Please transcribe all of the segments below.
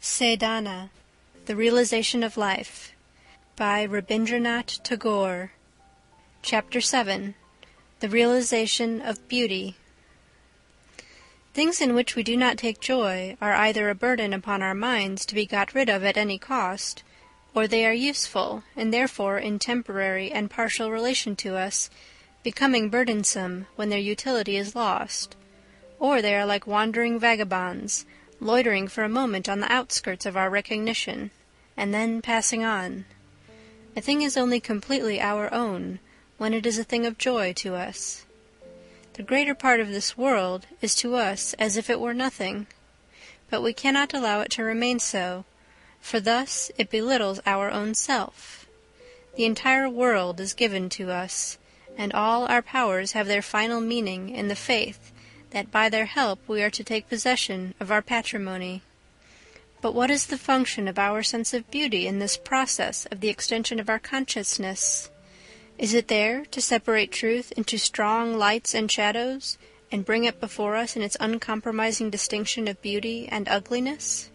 Sadhana, The Realisation of Life, by Rabindranath Tagore. Chapter 7. The Realization of Beauty. Things in which we do not take joy are either a burden upon our minds to be got rid of at any cost, or they are useful, and therefore in temporary and partial relation to us, becoming burdensome when their utility is lost, or they are like wandering vagabonds, loitering for a moment on the outskirts of our recognition, and then passing on. A thing is only completely our own when it is a thing of joy to us. The greater part of this world is to us as if it were nothing, but we cannot allow it to remain so, for thus it belittles our own self. The entire world is given to us, and all our powers have their final meaning in the faith that by their help we are to take possession of our patrimony. But what is the function of our sense of beauty in this process of the extension of our consciousness? Is it there to separate truth into strong lights and shadows, and bring it before us in its uncompromising distinction of beauty and ugliness?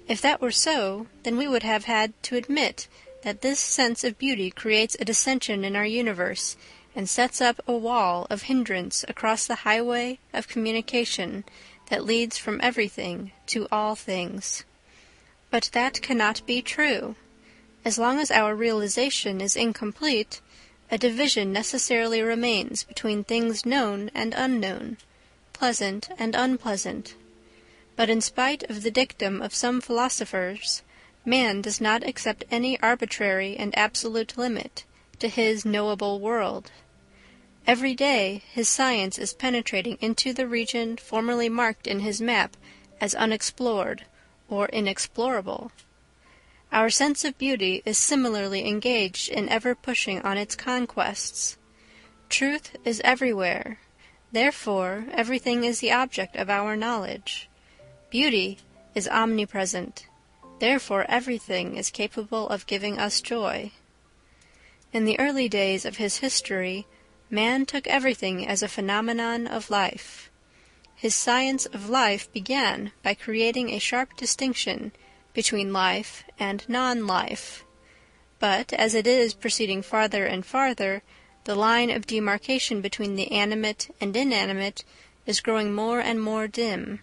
If that were so, then we would have had to admit that this sense of beauty creates a dissension in our universe, and sets up a wall of hindrance across the highway of communication that leads from everything to all things. But that cannot be true. As long as our realization is incomplete, a division necessarily remains between things known and unknown, pleasant and unpleasant. But in spite of the dictum of some philosophers, man does not accept any arbitrary and absolute limit to his knowable world. Every day his science is penetrating into the region formerly marked in his map as unexplored or inexplorable. Our sense of beauty is similarly engaged in ever pushing on its conquests. Truth is everywhere, therefore everything is the object of our knowledge. Beauty is omnipresent, therefore everything is capable of giving us joy. In the early days of his history, man took everything as a phenomenon of life. His science of life began by creating a sharp distinction between life and non-life. But as it is proceeding farther and farther, the line of demarcation between the animate and inanimate is growing more and more dim.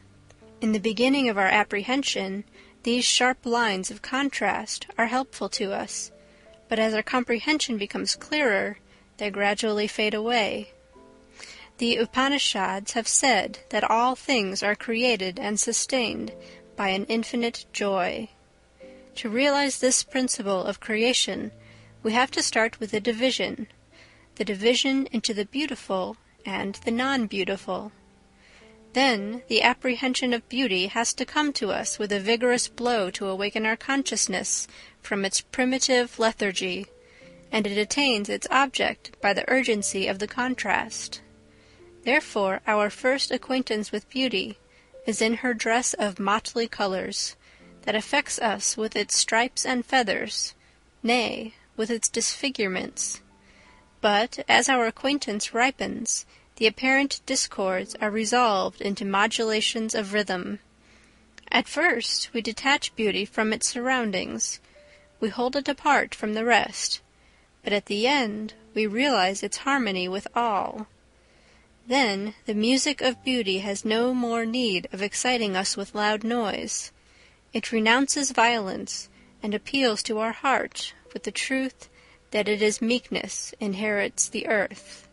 In the beginning of our apprehension, these sharp lines of contrast are helpful to us, but as our comprehension becomes clearer, they gradually fade away. The Upanishads have said that all things are created and sustained by an infinite joy. To realize this principle of creation, we have to start with the division into the beautiful and the non-beautiful. Then the apprehension of beauty has to come to us with a vigorous blow to awaken our consciousness from its primitive lethargy, and it attains its object by the urgency of the contrast. Therefore our first acquaintance with beauty is in her dress of motley colors, that affects us with its stripes and feathers, nay, with its disfigurements. But as our acquaintance ripens, the apparent discords are resolved into modulations of rhythm. At first we detach beauty from its surroundings, we hold it apart from the rest, but at the end we realize its harmony with all. Then the music of beauty has no more need of exciting us with loud noise. It renounces violence and appeals to our heart with the truth that it is meekness inherits the earth.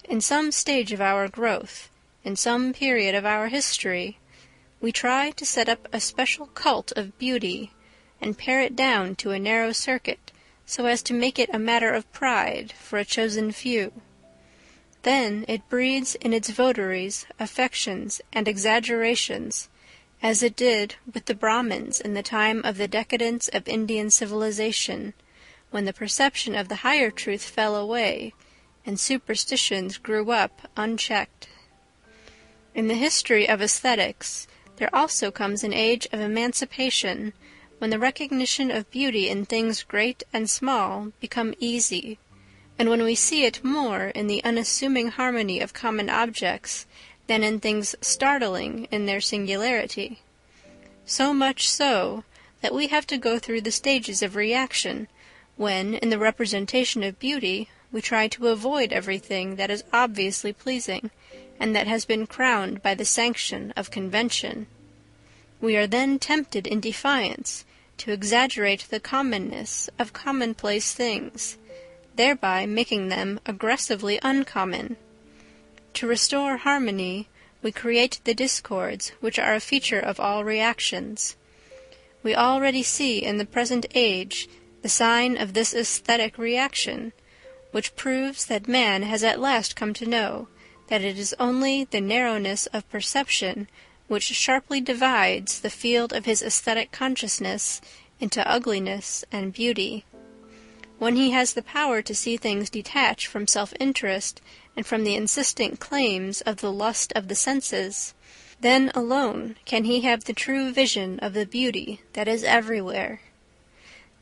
In some stage of our growth, in some period of our history, we try to set up a special cult of beauty and pare it down to a narrow circuit so as to make it a matter of pride for a chosen few. Then it breeds in its votaries affections and exaggerations, as it did with the Brahmins in the time of the decadence of Indian civilization, when the perception of the higher truth fell away, and superstitions grew up unchecked. In the history of aesthetics, there also comes an age of emancipation, when the recognition of beauty in things great and small become easy, and when we see it more in the unassuming harmony of common objects than in things startling in their singularity. so much so that we have to go through the stages of reaction when, in the representation of beauty, we try to avoid everything that is obviously pleasing and that has been crowned by the sanction of convention. We are then tempted in defiance to exaggerate the commonness of commonplace things, thereby making them aggressively uncommon. To restore harmony, we create the discords which are a feature of all reactions. We already see in the present age the sign of this aesthetic reaction, which proves that man has at last come to know that it is only the narrowness of perception which sharply divides the field of his aesthetic consciousness into ugliness and beauty. When he has the power to see things detached from self-interest and from the insistent claims of the lust of the senses, then alone can he have the true vision of the beauty that is everywhere.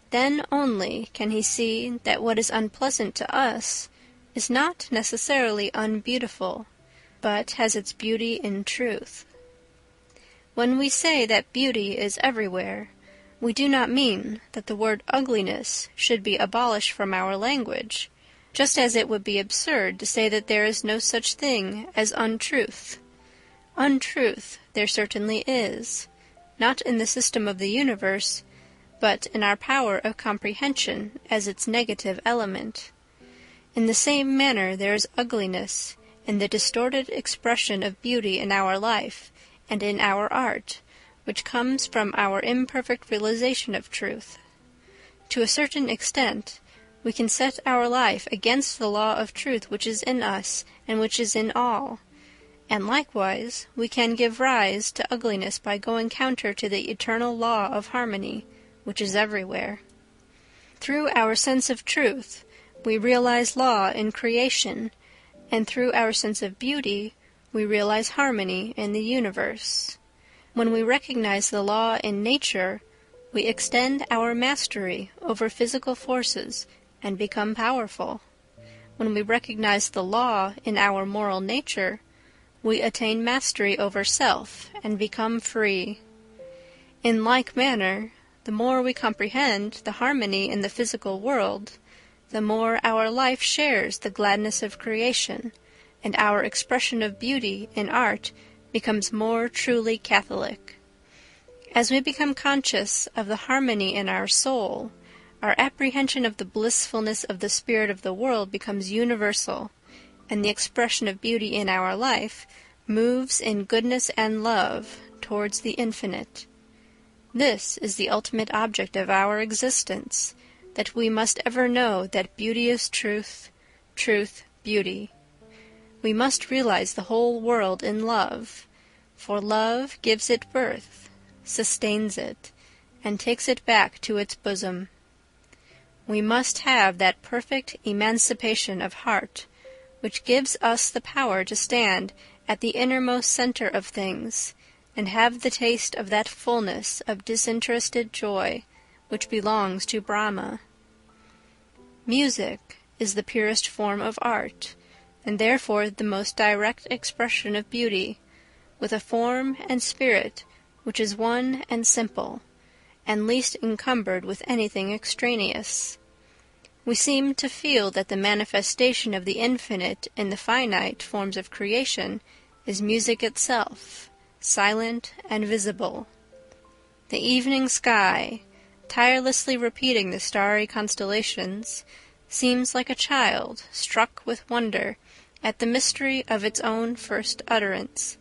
Then only can he see that what is unpleasant to us is not necessarily unbeautiful, but has its beauty in truth. When we say that beauty is everywhere, we do not mean that the word ugliness should be abolished from our language, just as it would be absurd to say that there is no such thing as untruth. Untruth there certainly is, not in the system of the universe, but in our power of comprehension as its negative element. In the same manner there is ugliness in the distorted expression of beauty in our life and in our art, which comes from our imperfect realization of truth. To a certain extent, we can set our life against the law of truth which is in us and which is in all, and likewise we can give rise to ugliness by going counter to the eternal law of harmony, which is everywhere. Through our sense of truth, we realize law in creation, and through our sense of beauty, we realize harmony in the universe. When we recognize the law in nature, we extend our mastery over physical forces and become powerful. When we recognize the law in our moral nature, we attain mastery over self and become free. In like manner, the more we comprehend the harmony in the physical world, the more our life shares the gladness of creation, and our expression of beauty in art becomes more truly Catholic. As we become conscious of the harmony in our soul, our apprehension of the blissfulness of the spirit of the world becomes universal, and the expression of beauty in our life moves in goodness and love towards the infinite. This is the ultimate object of our existence, that we must ever know that beauty is truth, truth beauty. We must realize the whole world in love, for love gives it birth, sustains it, and takes it back to its bosom. We must have that perfect emancipation of heart, which gives us the power to stand at the innermost center of things, and have the taste of that fullness of disinterested joy which belongs to Brahma. Music is the purest form of art, and therefore the most direct expression of beauty, with a form and spirit which is one and simple, and least encumbered with anything extraneous. We seem to feel that the manifestation of the infinite in the finite forms of creation is music itself, silent and visible. The evening sky, tirelessly repeating the starry constellations, seems like a child struck with wonder at the mystery of its own first utterance,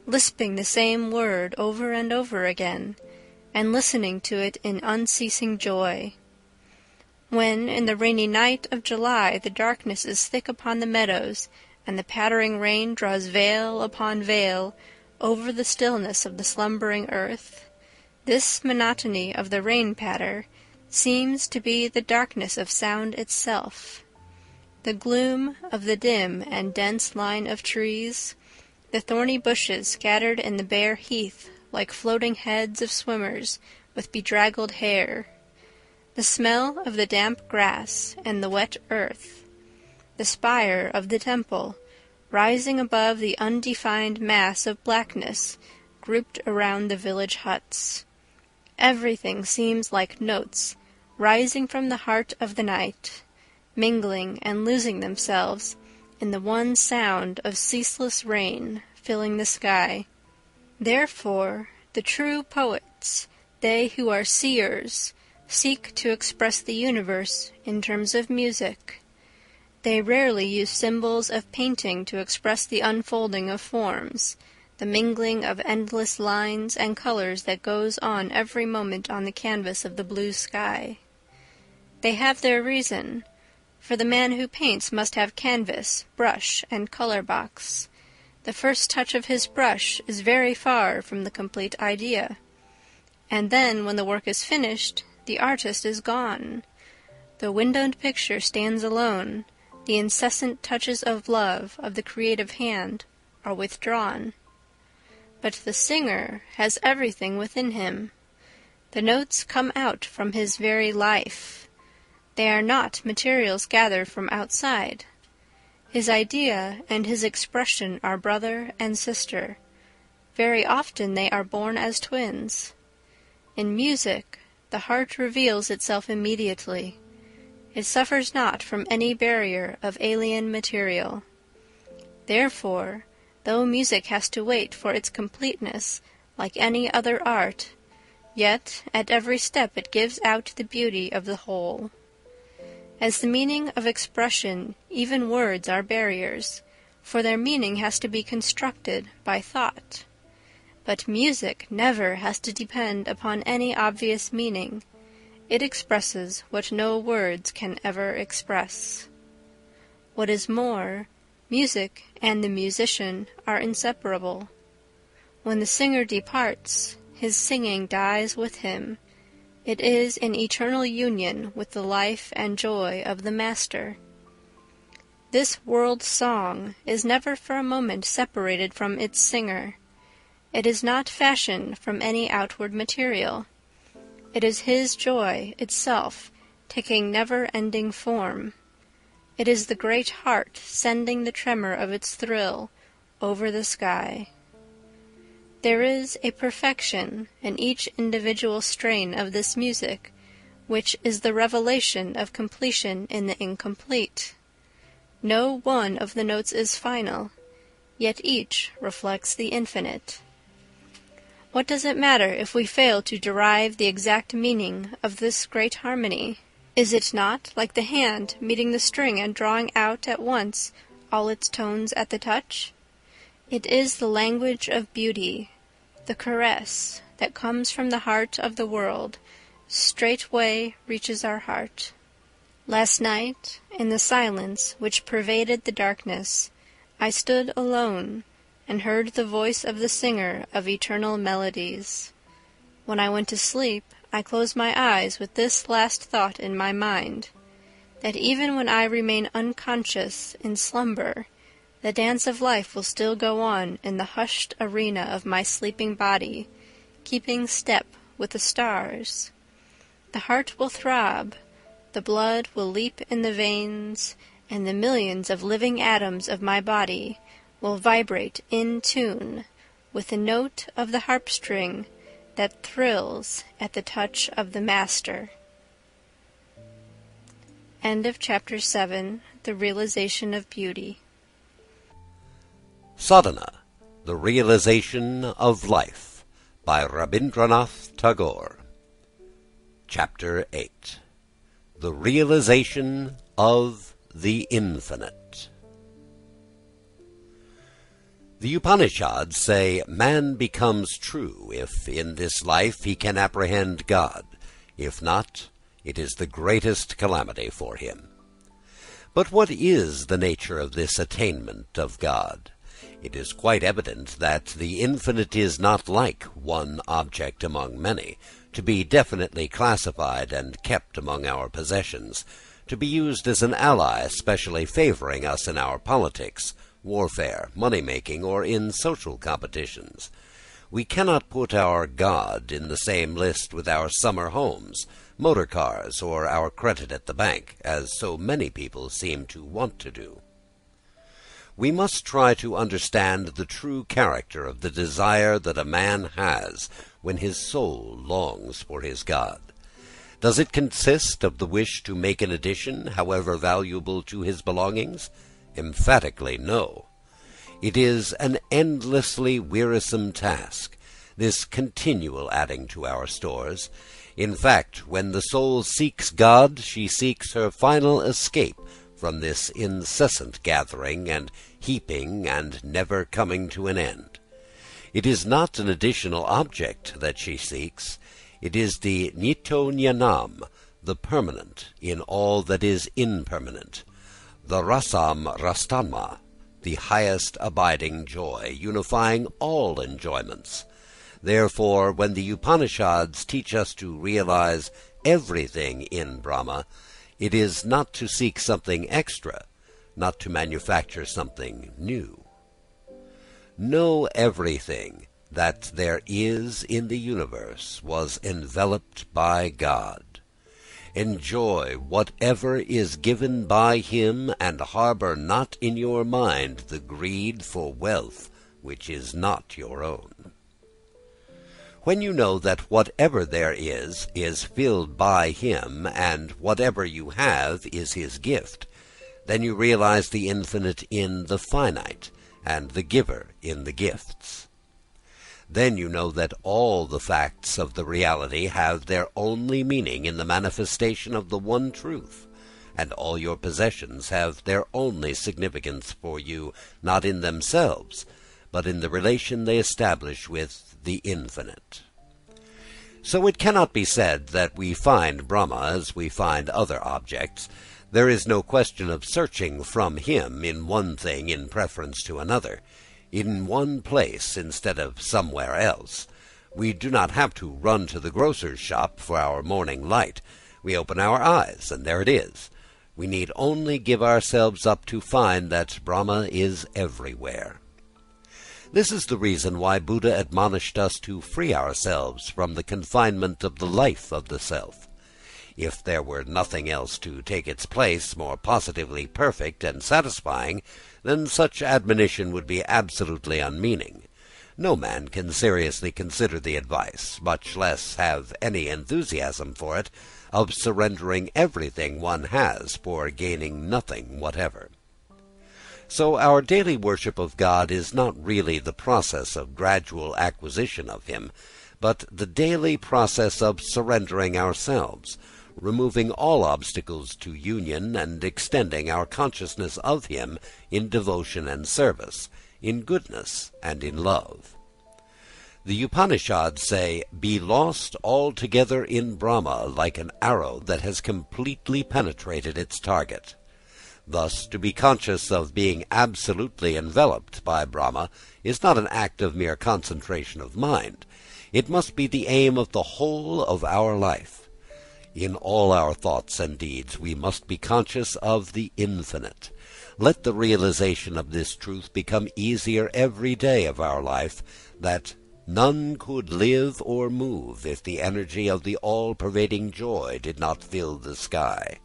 lisping the same word over and over again, and listening to it in unceasing joy. When in the rainy night of July the darkness is thick upon the meadows, and the pattering rain draws veil upon veil over the stillness of the slumbering earth, this monotony of the rain patter seems to be the darkness of sound itself. The gloom of the dim and dense line of trees, the thorny bushes scattered in the bare heath like floating heads of swimmers with bedraggled hair, the smell of the damp grass and the wet earth, the spire of the temple rising above the undefined mass of blackness grouped around the village huts, Everything seems like notes rising from the heart of the night, mingling and losing themselves in the one sound of ceaseless rain filling the sky. Therefore, the true poets, they who are seers, seek to express the universe in terms of music. They rarely use symbols of painting to express the unfolding of forms, the mingling of endless lines and colors that goes on every moment on the canvas of the blue sky. They have their reason, for the man who paints must have canvas, brush, and color box. The first touch of his brush is very far from the complete idea. And then, when the work is finished, the artist is gone. The windowed picture stands alone. The incessant touches of love of the creative hand are withdrawn. But the singer has everything within him. The notes come out from his very life. They are not materials gathered from outside. His idea and his expression are brother and sister. Very often they are born as twins. In music, the heart reveals itself immediately. It suffers not from any barrier of alien material. Therefore, though music has to wait for its completeness like any other art, yet at every step it gives out the beauty of the whole. As the meaning of expression, even words are barriers, for their meaning has to be constructed by thought. But music never has to depend upon any obvious meaning. It expresses what no words can ever express. What is more, music and the musician are inseparable. When the singer departs, his singing dies with him. It is in eternal union with the life and joy of the master. This world song is never for a moment separated from its singer. It is not fashioned from any outward material. It is his joy itself, taking never-ending form. It is the great heart sending the tremor of its thrill over the sky. There is a perfection in each individual strain of this music, which is the revelation of completion in the incomplete. No one of the notes is final, yet each reflects the infinite. What does it matter if we fail to derive the exact meaning of this great harmony? Is it not like the hand meeting the string and drawing out at once all its tones at the touch? It is the language of beauty, the caress that comes from the heart of the world, straightway reaches our heart. Last night, in the silence which pervaded the darkness, I stood alone and heard the voice of the singer of eternal melodies. When I went to sleep, I closed my eyes with this last thought in my mind, that even when I remain unconscious in slumber, the dance of life will still go on in the hushed arena of my sleeping body, keeping step with the stars. The heart will throb, the blood will leap in the veins, and the millions of living atoms of my body will vibrate in tune with the note of the harp-string that thrills at the touch of the master. End of Chapter 7. The Realization of Beauty. Sadhana, The Realisation of Life, by Rabindranath Tagore. Chapter 8. The Realization of the Infinite. The Upanishads say man becomes true if in this life he can apprehend God. If not, it is the greatest calamity for him. But what is the nature of this attainment of God? It is quite evident that the infinite is not like one object among many, to be definitely classified and kept among our possessions, to be used as an ally specially favoring us in our politics, warfare, money-making, or in social competitions. We cannot put our God in the same list with our summer homes, motor cars, or our credit at the bank, as so many people seem to want to do. We must try to understand the true character of the desire that a man has when his soul longs for his God? Does it consist of the wish to make an addition, however valuable, to his belongings? Emphatically no. It is an endlessly wearisome task, this continual adding to our stores. In fact, when the soul seeks God, she seeks her final escape from this incessant gathering and heaping and never coming to an end. It is not an additional object that she seeks. It is the nityo jnanam, the permanent in all that is impermanent, the rasam rastanma, the highest abiding joy, unifying all enjoyments. Therefore, when the Upanishads teach us to realize everything in Brahma, it is not to seek something extra, not to manufacture something new. Know everything that there is in the universe was enveloped by God. Enjoy whatever is given by him, and harbor not in your mind the greed for wealth which is not your own. When you know that whatever there is filled by him, and whatever you have is his gift, then you realize the infinite in the finite, and the giver in the gifts. Then you know that all the facts of the reality have their only meaning in the manifestation of the one truth, and all your possessions have their only significance for you, not in themselves, but in the relation they establish with the infinite. So it cannot be said that we find Brahma as we find other objects. There is no question of searching from him in one thing in preference to another, in one place instead of somewhere else. We do not have to run to the grocer's shop for our morning light. We open our eyes, and there it is. We need only give ourselves up to find that Brahma is everywhere. This is the reason why Buddha admonished us to free ourselves from the confinement of the life of the self. If there were nothing else to take its place more positively perfect and satisfying, then such admonition would be absolutely unmeaning. No man can seriously consider the advice, much less have any enthusiasm for it, of surrendering everything one has for gaining nothing whatever. So our daily worship of God is not really the process of gradual acquisition of him, but the daily process of surrendering ourselves, removing all obstacles to union, and extending our consciousness of him in devotion and service, in goodness and in love. The Upanishads say, "Be lost altogether in Brahma like an arrow that has completely penetrated its target." Thus, to be conscious of being absolutely enveloped by Brahma is not an act of mere concentration of mind. It must be the aim of the whole of our life. In all our thoughts and deeds we must be conscious of the infinite. Let the realization of this truth become easier every day of our life, that none could live or move if the energy of the all-pervading joy did not fill the sky.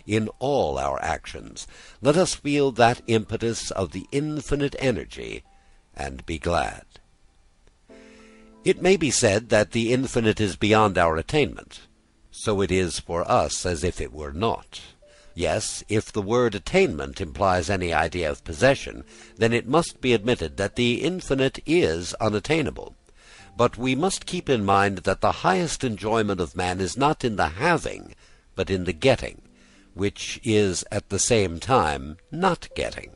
In all our actions, let us feel that impetus of the infinite energy and be glad. It may be said that the infinite is beyond our attainment. So it is for us as if it were not. Yes, if the word attainment implies any idea of possession, then it must be admitted that the infinite is unattainable. But we must keep in mind that the highest enjoyment of man is not in the having, but in the getting, which is at the same time not getting.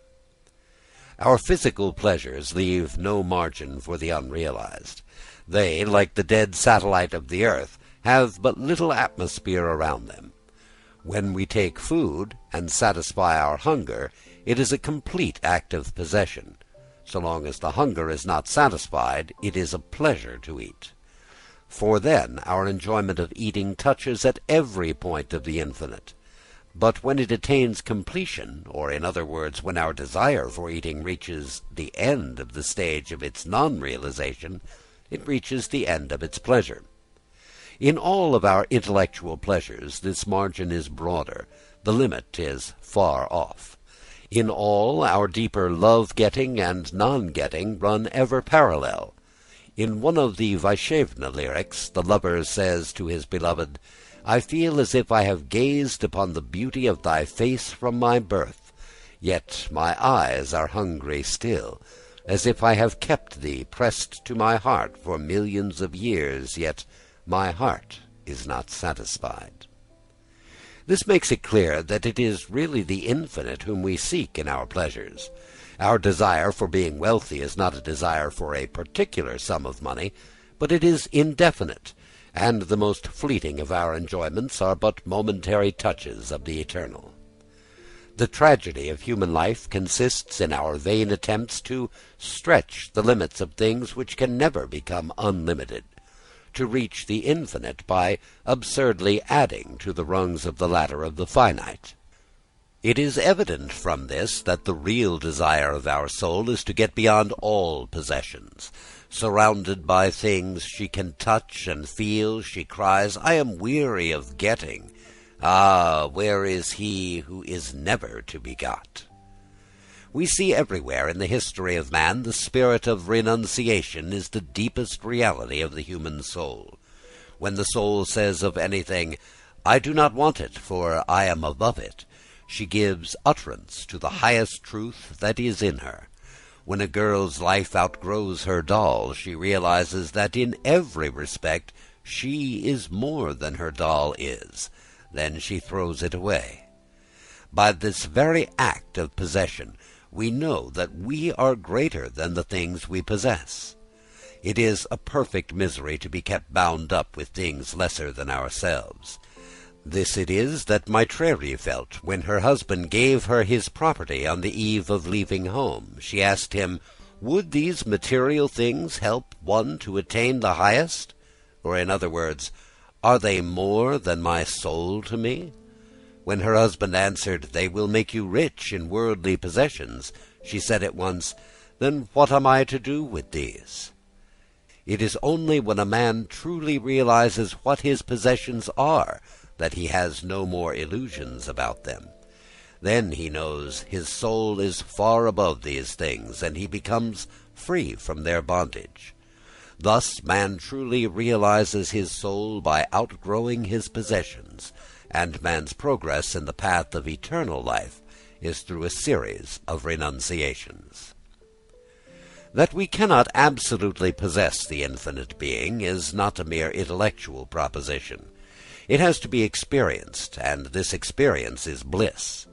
Our physical pleasures leave no margin for the unrealized. They, like the dead satellite of the earth, have but little atmosphere around them. When we take food and satisfy our hunger, it is a complete act of possession. So long as the hunger is not satisfied, it is a pleasure to eat. For then our enjoyment of eating touches at every point of the infinite. But when it attains completion, or in other words, when our desire for eating reaches the end of the stage of its non-realization, it reaches the end of its pleasure. In all of our intellectual pleasures this margin is broader, the limit is far off. In all our deeper love-getting and non-getting run ever parallel. In one of the Vaishnav lyrics, the lover says to his beloved, "I feel as if I have gazed upon the beauty of thy face from my birth, yet my eyes are hungry still, as if I have kept thee pressed to my heart for millions of years, yet my heart is not satisfied." This makes it clear that it is really the infinite whom we seek in our pleasures. Our desire for being wealthy is not a desire for a particular sum of money, but it is indefinite, and the most fleeting of our enjoyments are but momentary touches of the eternal. The tragedy of human life consists in our vain attempts to stretch the limits of things which can never become unlimited, to reach the infinite by absurdly adding to the rungs of the ladder of the finite. It is evident from this that the real desire of our soul is to get beyond all possessions. Surrounded by things she can touch and feel, she cries, "I am weary of getting. Ah, where is he who is never to be got?" We see everywhere in the history of man the spirit of renunciation is the deepest reality of the human soul. When the soul says of anything, "I do not want it, for I am above it," she gives utterance to the highest truth that is in her. When a girl's life outgrows her doll, she realizes that in every respect she is more than her doll is. Then she throws it away. By this very act of possession, we know that we are greater than the things we possess. It is a perfect misery to be kept bound up with things lesser than ourselves. This it is that Maitreyi felt when her husband gave her his property on the eve of leaving home. She asked him, would these material things help one to attain the highest? Or in other words, are they more than my soul to me? When her husband answered, "They will make you rich in worldly possessions," she said at once, "Then what am I to do with these?" It is only when a man truly realizes what his possessions are that he has no more illusions about them. Then he knows his soul is far above these things, and he becomes free from their bondage. Thus man truly realizes his soul by outgrowing his possessions, and man's progress in the path of eternal life is through a series of renunciations. That we cannot absolutely possess the infinite being is not a mere intellectual proposition. It has to be experienced, and this experience is bliss.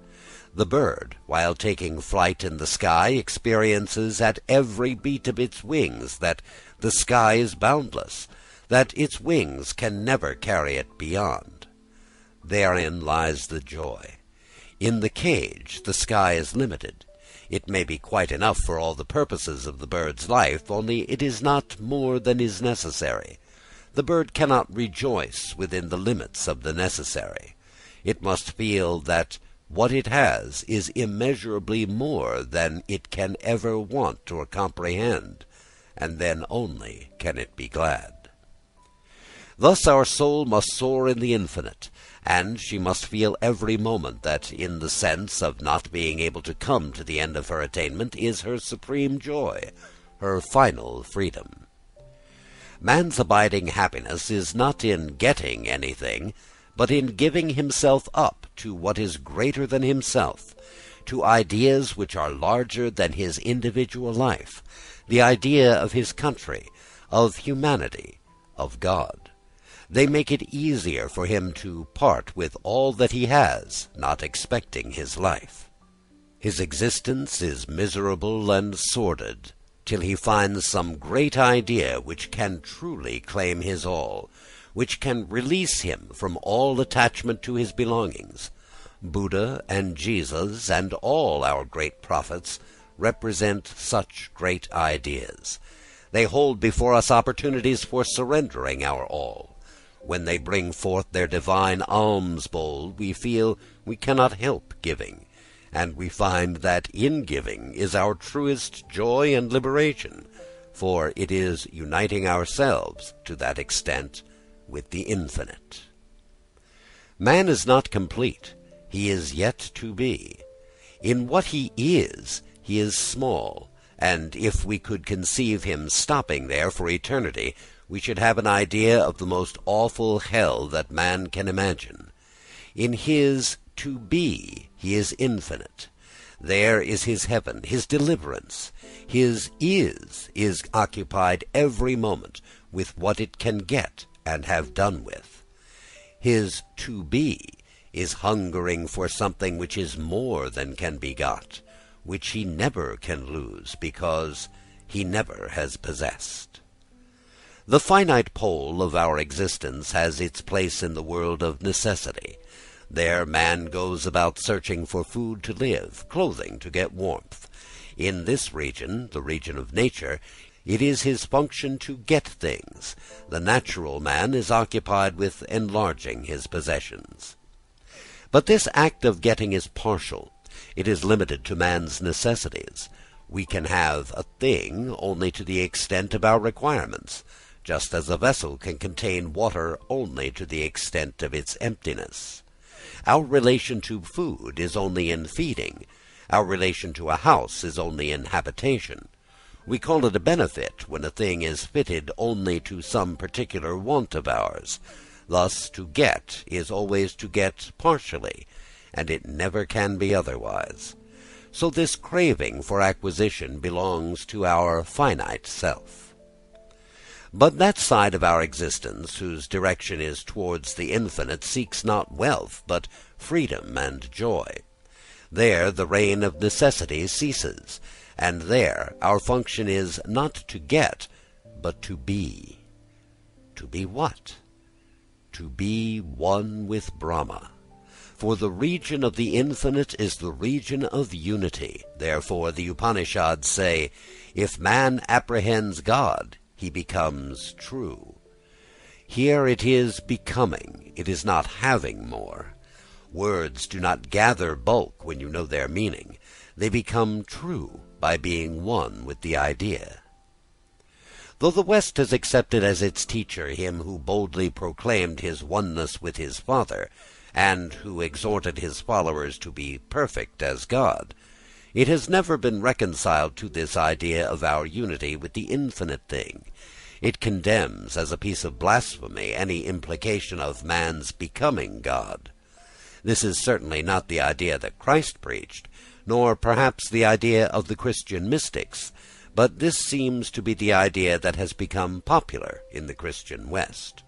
The bird, while taking flight in the sky, experiences at every beat of its wings that the sky is boundless, that its wings can never carry it beyond. Therein lies the joy. In the cage, the sky is limited. It may be quite enough for all the purposes of the bird's life, only it is not more than is necessary. The bird cannot rejoice within the limits of the necessary. It must feel that what it has is immeasurably more than it can ever want or comprehend, and then only can it be glad. Thus our soul must soar in the infinite, and she must feel every moment that in the sense of not being able to come to the end of her attainment is her supreme joy, her final freedom. Man's abiding happiness is not in getting anything, but in giving himself up to what is greater than himself, to ideas which are larger than his individual life, the idea of his country, of humanity, of God. They make it easier for him to part with all that he has, not expecting his life. His existence is miserable and sordid, till he finds some great idea which can truly claim his all, which can release him from all attachment to his belongings. Buddha and Jesus and all our great prophets represent such great ideas. They hold before us opportunities for surrendering our all. When they bring forth their divine alms bowl, we feel we cannot help giving, and we find that in giving is our truest joy and liberation, for it is uniting ourselves to that extent with the infinite. Man is not complete. He is yet to be. In what he is small, and if we could conceive him stopping there for eternity, we should have an idea of the most awful hell that man can imagine. In his to be, he is infinite. There is his heaven, his deliverance. His is occupied every moment with what it can get and have done with. His to be is hungering for something which is more than can be got, which he never can lose because he never has possessed. The finite pole of our existence has its place in the world of necessity. There man goes about searching for food to live, clothing to get warmth. In this region, the region of nature, it is his function to get things. The natural man is occupied with enlarging his possessions. But this act of getting is partial. It is limited to man's necessities. We can have a thing only to the extent of our requirements, just as a vessel can contain water only to the extent of its emptiness. Our relation to food is only in feeding. Our relation to a house is only in habitation. We call it a benefit when a thing is fitted only to some particular want of ours. Thus, to get is always to get partially, and it never can be otherwise. So this craving for acquisition belongs to our finite self. But that side of our existence whose direction is towards the infinite seeks not wealth, but freedom and joy. There the reign of necessity ceases, and there our function is not to get, but to be. To be what? To be one with Brahma. For the region of the infinite is the region of unity. Therefore the Upanishads say, if man apprehends God, he becomes true. Here it is becoming, it is not having more. Words do not gather bulk when you know their meaning. They become true by being one with the idea. Though the West has accepted as its teacher him who boldly proclaimed his oneness with his Father, and who exhorted his followers to be perfect as God, it has never been reconciled to this idea of our unity with the infinite thing. It condemns as a piece of blasphemy any implication of man's becoming God. This is certainly not the idea that Christ preached, nor perhaps the idea of the Christian mystics, but this seems to be the idea that has become popular in the Christian West.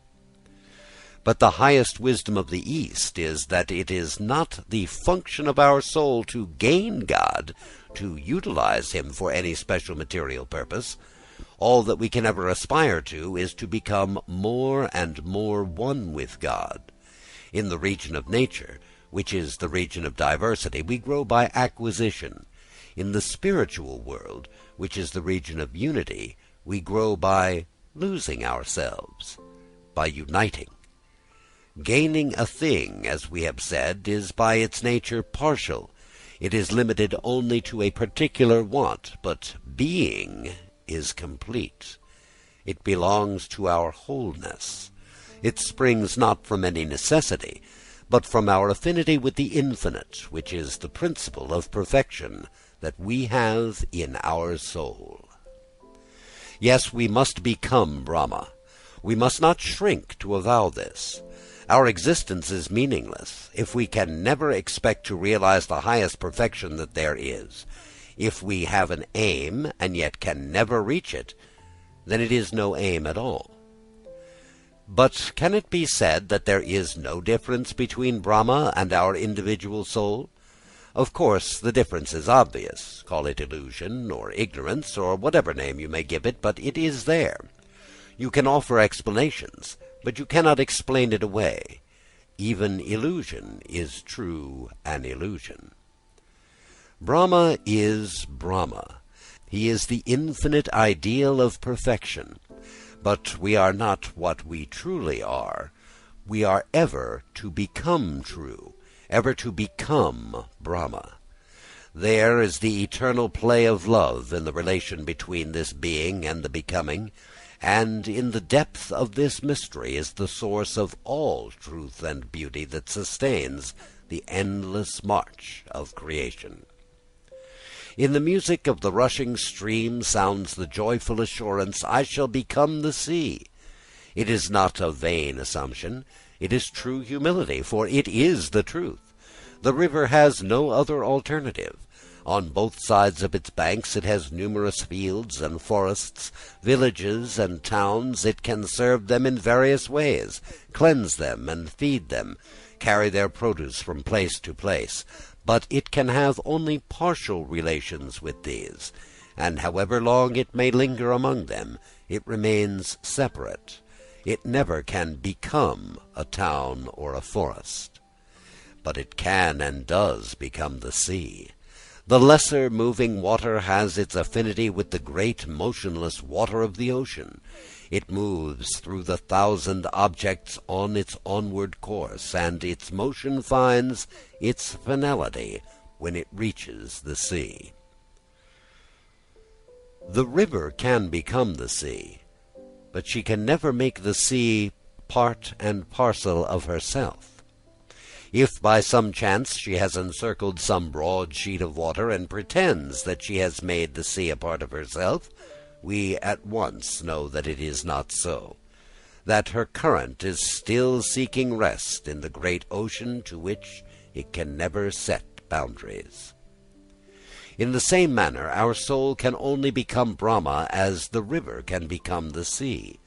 But the highest wisdom of the East is that it is not the function of our soul to gain God, to utilize him for any special material purpose. All that we can ever aspire to is to become more and more one with God. In the region of nature, which is the region of diversity, we grow by acquisition. In the spiritual world, which is the region of unity, we grow by losing ourselves, by uniting. Gaining a thing, as we have said, is by its nature partial. It is limited only to a particular want, but being is complete. It belongs to our wholeness. It springs not from any necessity, but from our affinity with the infinite, which is the principle of perfection that we have in our soul. Yes, we must become Brahma. We must not shrink to avow this. Our existence is meaningless if we can never expect to realize the highest perfection that there is. If we have an aim and yet can never reach it, then it is no aim at all. But can it be said that there is no difference between Brahma and our individual soul? Of course, the difference is obvious. Call it illusion or ignorance or whatever name you may give it, but it is there. You can offer explanations, but you cannot explain it away. Even illusion is true an illusion. Brahma is Brahma. He is the infinite ideal of perfection. But we are not what we truly are. We are ever to become true, ever to become Brahma. There is the eternal play of love in the relation between this being and the becoming, and in the depth of this mystery is the source of all truth and beauty that sustains the endless march of creation. In the music of the rushing stream sounds the joyful assurance, I shall become the sea. It is not a vain assumption. It is true humility, for it is the truth. The river has no other alternative. On both sides of its banks it has numerous fields and forests, villages and towns. It can serve them in various ways, cleanse them and feed them, carry their produce from place to place. But it can have only partial relations with these, and however long it may linger among them, it remains separate. It never can become a town or a forest. But it can and does become the sea. The lesser moving water has its affinity with the great motionless water of the ocean. It moves through the thousand objects on its onward course, and its motion finds its finality when it reaches the sea. The river can become the sea, but she can never make the sea part and parcel of herself. If by some chance she has encircled some broad sheet of water and pretends that she has made the sea a part of herself, we at once know that it is not so, that her current is still seeking rest in the great ocean to which it can never set boundaries. In the same manner, our soul can only become Brahma as the river can become the sea.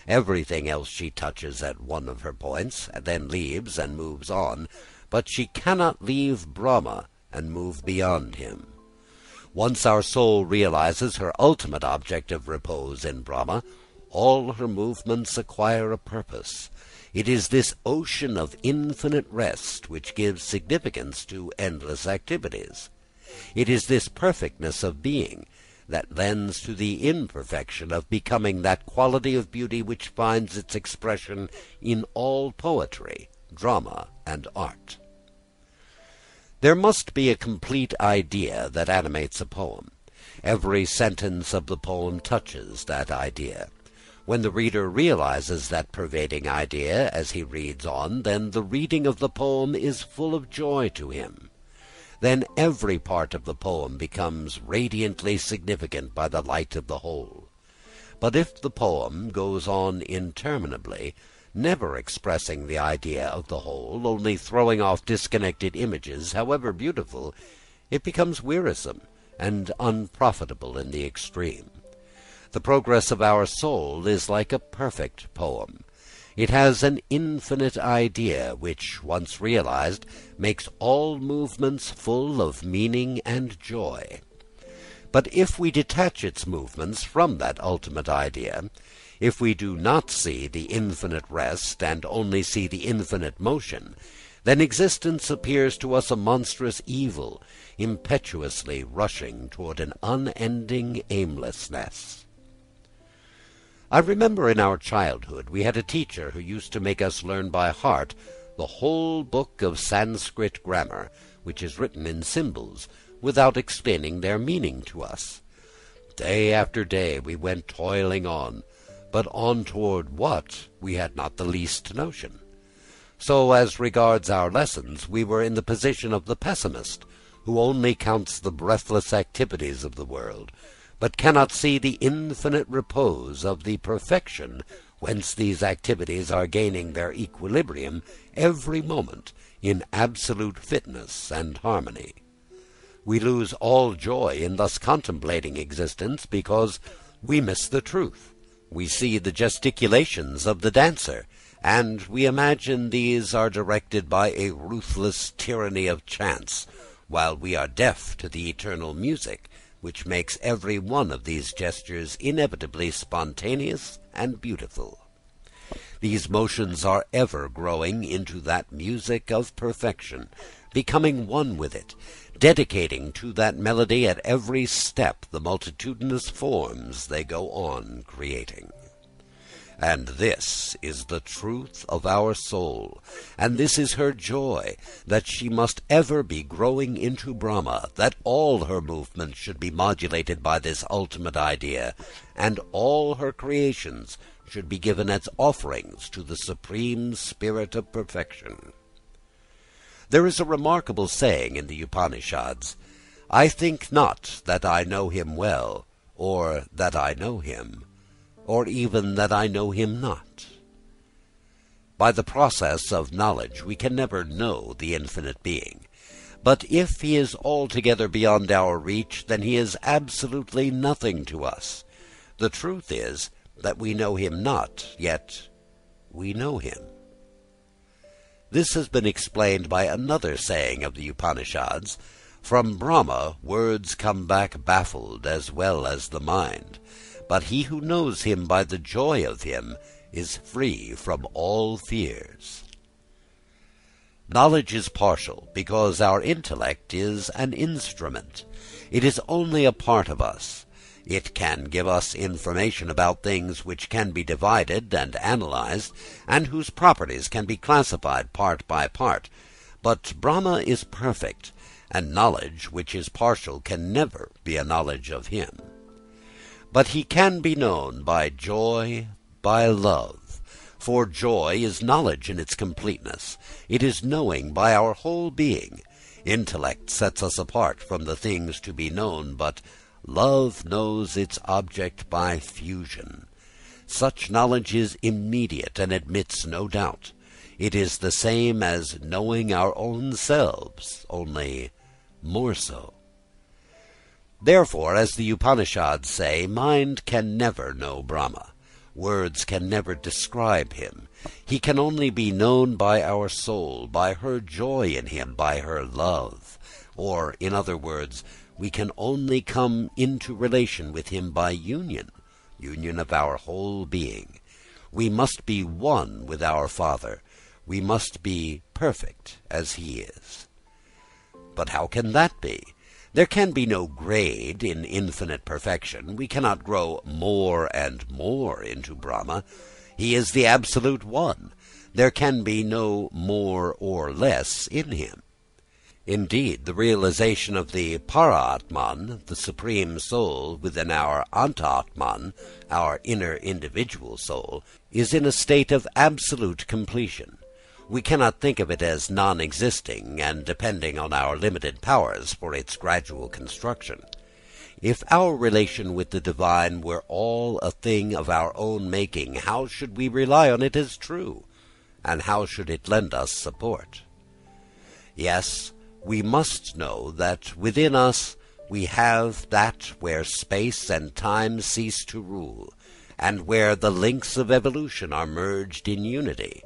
Everything else she touches at one of her points, and then leaves and moves on, but she cannot leave Brahma and move beyond him. Once our soul realizes her ultimate object of repose in Brahma, all her movements acquire a purpose. It is this ocean of infinite rest which gives significance to endless activities. It is this perfectness of being that lends to the imperfection of becoming that quality of beauty which finds its expression in all poetry, drama, and art. There must be a complete idea that animates a poem. Every sentence of the poem touches that idea. When the reader realizes that pervading idea as he reads on, then the reading of the poem is full of joy to him. Then every part of the poem becomes radiantly significant by the light of the whole. But if the poem goes on interminably, never expressing the idea of the whole, only throwing off disconnected images, however beautiful, it becomes wearisome and unprofitable in the extreme. The progress of our soul is like a perfect poem. It has an infinite idea which, once realized, makes all movements full of meaning and joy. But if we detach its movements from that ultimate idea, if we do not see the infinite rest and only see the infinite motion, then existence appears to us a monstrous evil, impetuously rushing toward an unending aimlessness. I remember in our childhood we had a teacher who used to make us learn by heart the whole book of Sanskrit grammar, which is written in symbols, without explaining their meaning to us. Day after day we went toiling on, but on toward what we had not the least notion. So as regards our lessons, we were in the position of the pessimist, who only counts the breathless activities of the world, but cannot see the infinite repose of the perfection whence these activities are gaining their equilibrium every moment in absolute fitness and harmony. We lose all joy in thus contemplating existence because we miss the truth. We see the gesticulations of the dancer, and we imagine these are directed by a ruthless tyranny of chance, while we are deaf to the eternal music which makes every one of these gestures inevitably spontaneous and beautiful. These motions are ever growing into that music of perfection, becoming one with it, dedicating to that melody at every step the multitudinous forms they go on creating. And this is the truth of our soul, and this is her joy, that she must ever be growing into Brahma, that all her movements should be modulated by this ultimate idea, and all her creations should be given as offerings to the supreme spirit of perfection. There is a remarkable saying in the Upanishads, I think not that I know him well, or that I know him, or even that I know him not. By the process of knowledge we can never know the infinite being. But if he is altogether beyond our reach, then he is absolutely nothing to us. The truth is that we know him not, yet we know him. This has been explained by another saying of the Upanishads: from Brahma words come back baffled as well as the mind, but he who knows him by the joy of him is free from all fears. Knowledge is partial because our intellect is an instrument. It is only a part of us. It can give us information about things which can be divided and analyzed, and whose properties can be classified part by part. But Brahma is perfect, and knowledge which is partial can never be a knowledge of him. But he can be known by joy, by love. For joy is knowledge in its completeness. It is knowing by our whole being. Intellect sets us apart from the things to be known, but love knows its object by fusion. Such knowledge is immediate and admits no doubt. It is the same as knowing our own selves, only more so. Therefore, as the Upanishads say, mind can never know Brahma. Words can never describe him. He can only be known by our soul, by her joy in him, by her love. Or, in other words, we can only come into relation with him by union of our whole being. We must be one with our Father. We must be perfect as he is. But how can that be? There can be no grade in infinite perfection. We cannot grow more and more into Brahma. He is the absolute one. There can be no more or less in him. Indeed, the realization of the Paratman, the supreme soul within our Antatman, our inner individual soul, is in a state of absolute completion. We cannot think of it as non-existing and depending on our limited powers for its gradual construction. If our relation with the divine were all a thing of our own making, how should we rely on it as true? And how should it lend us support? Yes, we must know that within us we have that where space and time cease to rule, and where the links of evolution are merged in unity.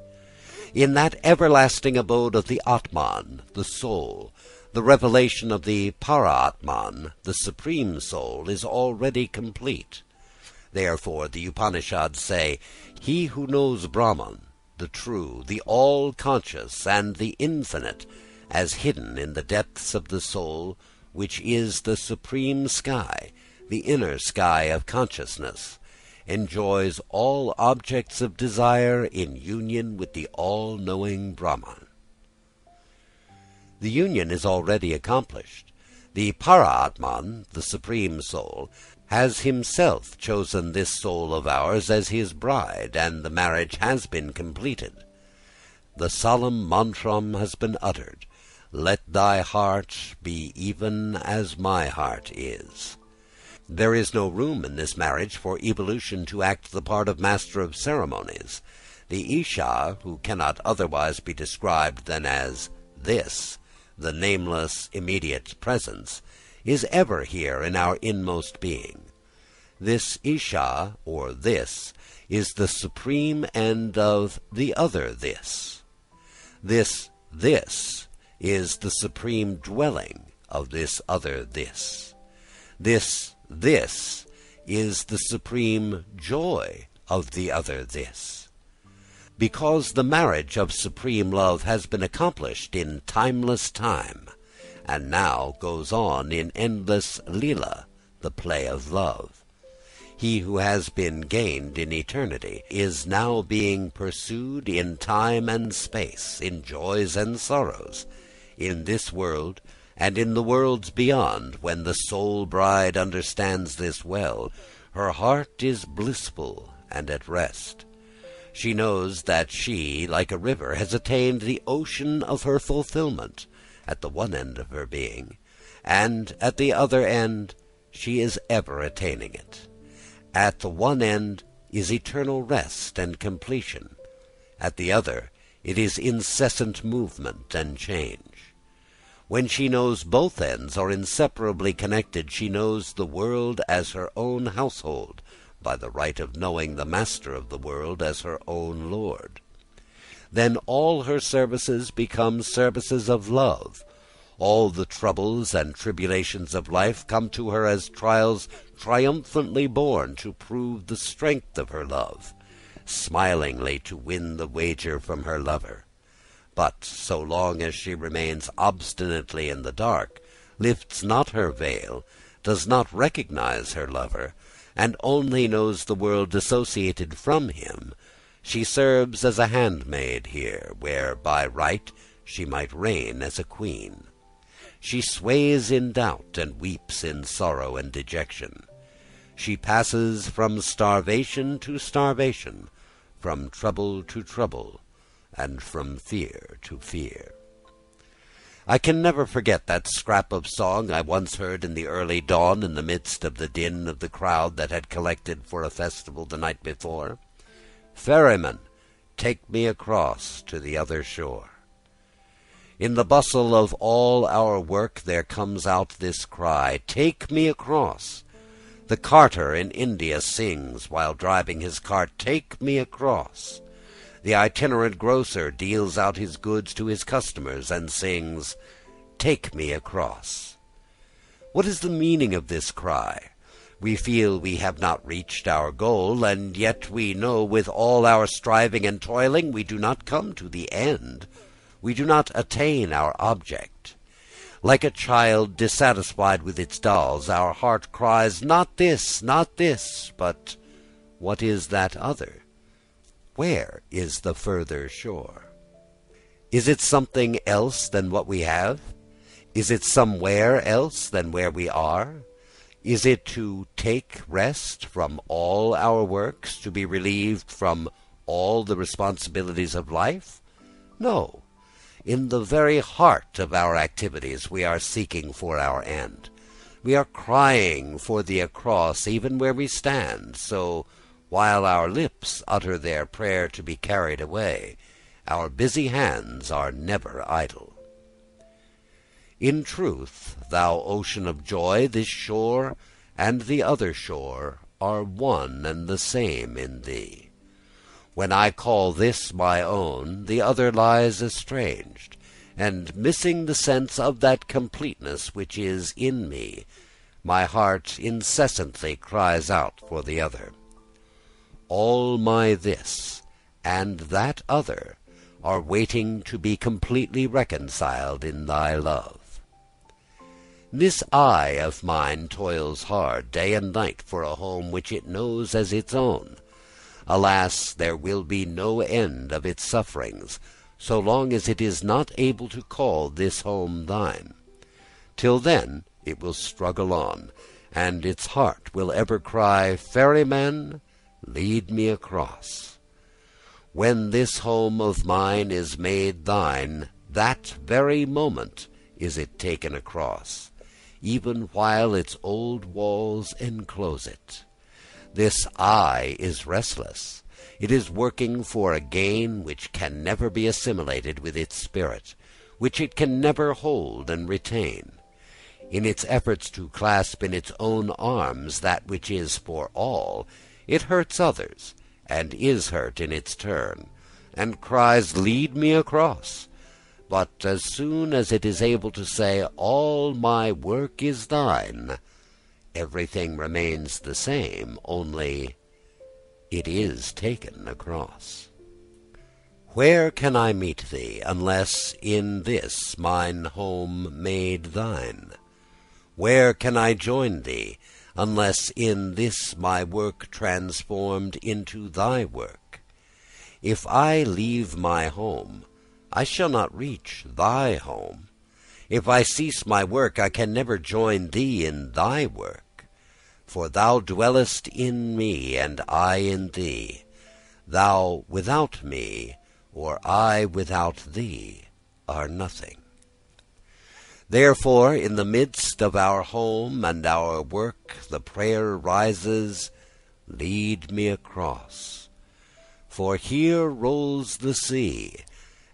In that everlasting abode of the Atman, the soul, the revelation of the Paratman, the supreme soul, is already complete. Therefore the Upanishads say, he who knows Brahman, the true, the all-conscious, and the infinite, as hidden in the depths of the soul, which is the supreme sky, the inner sky of consciousness, enjoys all objects of desire in union with the all-knowing Brahman. The union is already accomplished. The Paratman, the supreme soul, has himself chosen this soul of ours as his bride, and the marriage has been completed. The solemn mantram has been uttered. Let thy heart be even as my heart is. There is no room in this marriage for evolution to act the part of master of ceremonies. The Isha, who cannot otherwise be described than as this, the nameless immediate presence, is ever here in our inmost being. This Isha, or this, is the supreme end of the other this. This is the supreme dwelling of this other this. This is the supreme joy of the other this. Because the marriage of supreme love has been accomplished in timeless time, and now goes on in endless lila, the play of love. He who has been gained in eternity is now being pursued in time and space, in joys and sorrows, in this world and in the worlds beyond. When the soul bride understands this well, her heart is blissful and at rest. She knows that she, like a river, has attained the ocean of her fulfillment at the one end of her being, and at the other end she is ever attaining it. At the one end is eternal rest and completion. At the other it is incessant movement and change. When she knows both ends are inseparably connected, she knows the world as her own household, by the right of knowing the master of the world as her own lord. Then all her services become services of love. All the troubles and tribulations of life come to her as trials triumphantly borne to prove the strength of her love, smilingly to win the wager from her lover. But so long as she remains obstinately in the dark, lifts not her veil, does not recognize her lover, and only knows the world dissociated from him, she serves as a handmaid here, where by right she might reign as a queen. She sways in doubt and weeps in sorrow and dejection. She passes from starvation to starvation, from trouble to trouble, and from fear to fear. I can never forget that scrap of song I once heard in the early dawn in the midst of the din of the crowd that had collected for a festival the night before. "Ferryman, take me across to the other shore." In the bustle of all our work there comes out this cry, "Take me across." The carter in India sings while driving his cart, "Take me across." The itinerant grocer deals out his goods to his customers and sings, "Take me across." What is the meaning of this cry? We feel we have not reached our goal, and yet we know with all our striving and toiling we do not come to the end. We do not attain our object. Like a child dissatisfied with its dolls, our heart cries, "Not this, not this," but what is that other? Where is the further shore? Is it something else than what we have? Is it somewhere else than where we are? Is it to take rest from all our works, to be relieved from all the responsibilities of life? No. In the very heart of our activities we are seeking for our end. We are crying for the across even where we stand, so while our lips utter their prayer to be carried away, our busy hands are never idle. In truth, thou ocean of joy, this shore and the other shore are one and the same in thee. When I call this my own, the other lies estranged, and missing the sense of that completeness which is in me, my heart incessantly cries out for the other. All my this and that other are waiting to be completely reconciled in thy love. This I of mine toils hard day and night for a home which it knows as its own. Alas, there will be no end of its sufferings, so long as it is not able to call this home thine. Till then it will struggle on, and its heart will ever cry, "Ferryman, lead me across." When this home of mine is made thine, that very moment is it taken across, even while its old walls enclose it. This I is restless. It is working for a gain which can never be assimilated with its spirit, which it can never hold and retain. In its efforts to clasp in its own arms that which is for all, it hurts others, and is hurt in its turn, and cries, "Lead me across." But as soon as it is able to say, "All my work is thine," everything remains the same, only it is taken across. Where can I meet thee, unless in this mine home made thine? Where can I join thee, unless in this my work transformed into thy work? If I leave my home, I shall not reach thy home. If I cease my work, I can never join thee in thy work. For thou dwellest in me, and I in thee. Thou without me, or I without thee, are nothing. Therefore, in the midst of our home and our work, the prayer rises, lead me across. For here rolls the sea,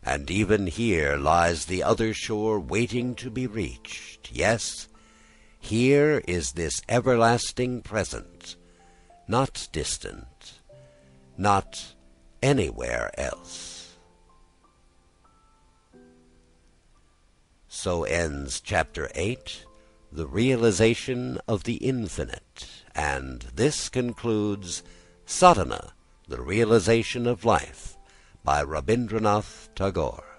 and even here lies the other shore waiting to be reached. Yes, here is this everlasting present, not distant, not anywhere else. So ends Chapter 8, The Realization of the Infinite, and this concludes Sadhana, The Realization of Life, by Rabindranath Tagore.